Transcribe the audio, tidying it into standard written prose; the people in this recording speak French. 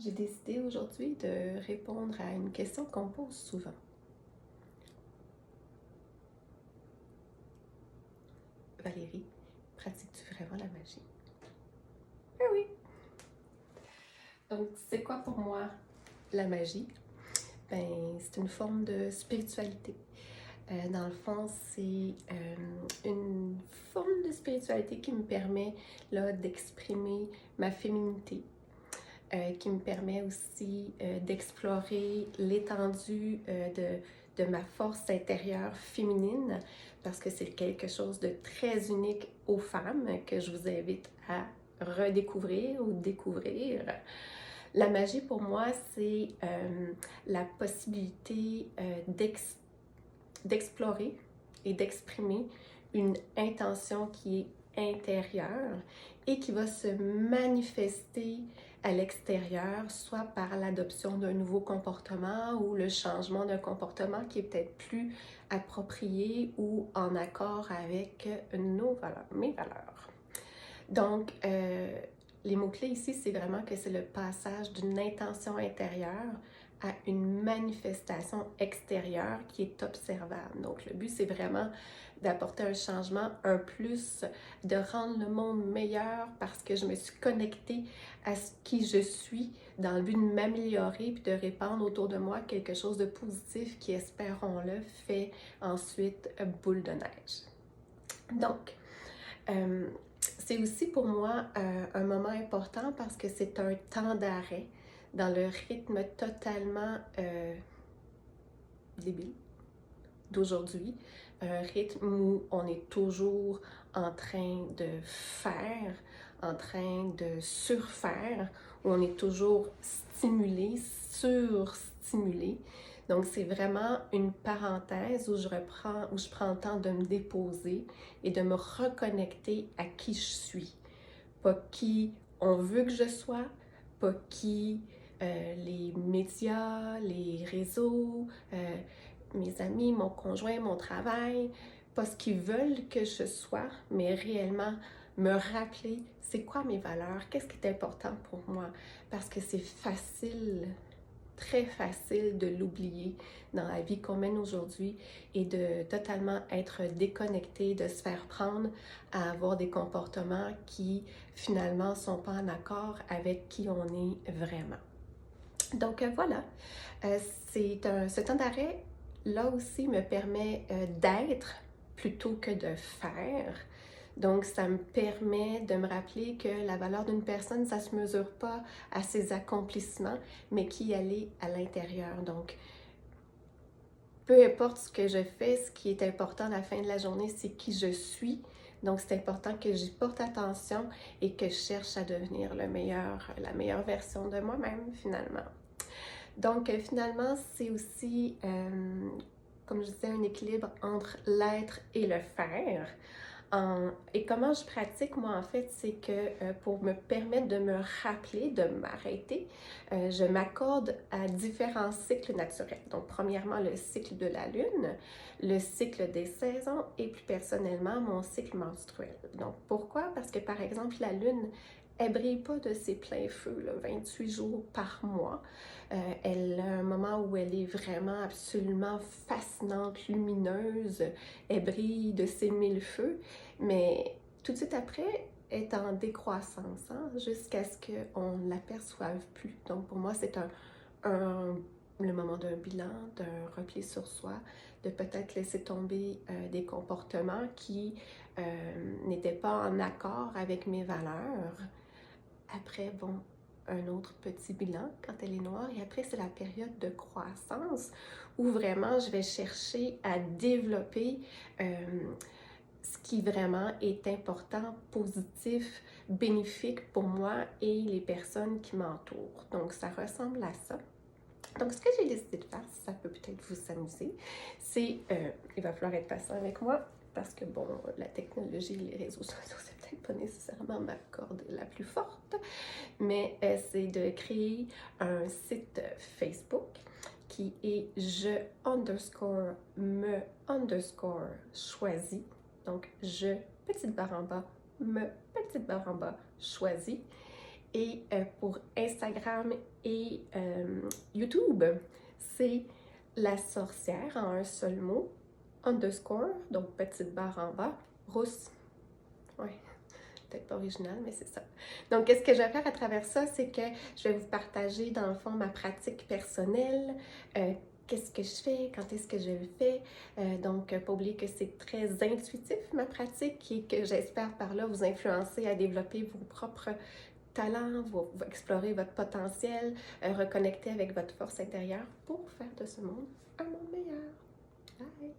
J'ai décidé aujourd'hui de répondre à une question qu'on pose souvent. Valérie, pratiques-tu vraiment la magie? Ah oui! Donc, c'est quoi pour moi la magie? C'est une forme de spiritualité. Dans le fond, c'est une forme de spiritualité qui me permet là, d'exprimer ma féminité, qui me permet aussi d'explorer l'étendue de ma force intérieure féminine, parce que c'est quelque chose de très unique aux femmes que je vous invite à redécouvrir ou découvrir. La magie pour moi, c'est la possibilité d'explorer et d'exprimer une intention qui est intérieure et qui va se manifester à l'extérieur, soit par l'adoption d'un nouveau comportement ou le changement d'un comportement qui est peut-être plus approprié ou en accord avec nos valeurs, mes valeurs. Donc, les mots-clés ici, c'est vraiment que c'est le passage d'une intention intérieure à une manifestation extérieure qui est observable. Donc, le but, c'est vraiment d'apporter un changement, un plus, de rendre le monde meilleur parce que je me suis connectée à ce qui je suis dans le but de m'améliorer puis de répandre autour de moi quelque chose de positif qui, espérons-le, fait ensuite boule de neige. Donc, c'est aussi pour moi un moment important parce que c'est un temps d'arrêt dans le rythme totalement débile d'aujourd'hui, un rythme où on est toujours en train de faire, en train de surfaire, où on est toujours stimulé, surstimulé. Donc, c'est vraiment une parenthèse où je prends le temps de me déposer et de me reconnecter à qui je suis. Pas qui on veut que je sois, pas qui les médias, les réseaux, mes amis, mon conjoint, mon travail, pas ce qu'ils veulent que je sois, mais réellement me rappeler c'est quoi mes valeurs, qu'est-ce qui est important pour moi, parce que c'est facile, très facile de l'oublier dans la vie qu'on mène aujourd'hui et de totalement être déconnecté, de se faire prendre à avoir des comportements qui finalement ne sont pas en accord avec qui on est vraiment. Donc voilà, ce temps d'arrêt, là aussi, me permet d'être plutôt que de faire. Donc, ça me permet de me rappeler que la valeur d'une personne, ça ne se mesure pas à ses accomplissements, mais qui elle est à l'intérieur. Donc, peu importe ce que je fais, ce qui est important à la fin de la journée, c'est qui je suis. Donc, c'est important que j'y porte attention et que je cherche à devenir la meilleure version de moi-même, finalement. Donc, finalement, c'est aussi, comme je disais, un équilibre entre l'être et le faire. Et comment je pratique, moi, en fait, c'est que pour me permettre de me rappeler, de m'arrêter, je m'accorde à différents cycles naturels. Donc, premièrement, le cycle de la lune, le cycle des saisons et plus personnellement, mon cycle menstruel. Donc, pourquoi? Parce que, par exemple, la lune, elle ne brille pas de ses pleins feux, là, 28 jours par mois. Elle a un moment où elle est vraiment absolument fascinante, lumineuse. Elle brille de ses mille feux, mais tout de suite après, elle est en décroissance, hein, jusqu'à ce qu'on ne l'aperçoive plus. Donc pour moi, c'est le moment d'un bilan, d'un repli sur soi, de peut-être laisser tomber des comportements qui n'étaient pas en accord avec mes valeurs. Après, bon, un autre petit bilan quand elle est noire. Et après, c'est la période de croissance où vraiment je vais chercher à développer ce qui vraiment est important, positif, bénéfique pour moi et les personnes qui m'entourent. Donc, ça ressemble à ça. Donc, ce que j'ai décidé de faire, ça peut peut-être vous amuser, c'est, il va falloir être patient avec moi, parce que, bon, la technologie, les réseaux sociaux, c'est peut-être pas nécessairement ma corde la plus forte, mais c'est de créer un site Facebook qui est je_me_choisis. Donc, je, petite barre en bas, me, petite barre en bas, choisis. Et pour Instagram et YouTube, c'est la sorcière en un seul mot, underscore, donc petite barre en bas, rousse. Ouais, peut-être pas original, mais c'est ça. Donc, qu'est-ce que je vais faire à travers ça, c'est que je vais vous partager, dans le fond, ma pratique personnelle, qu'est-ce que je fais, quand est-ce que je le fais. Donc, pas oublier que c'est très intuitif, ma pratique, et que j'espère par là vous influencer à développer vos propres talents, vous explorer votre potentiel, reconnecter avec votre force intérieure pour faire de ce monde un monde meilleur. Bye!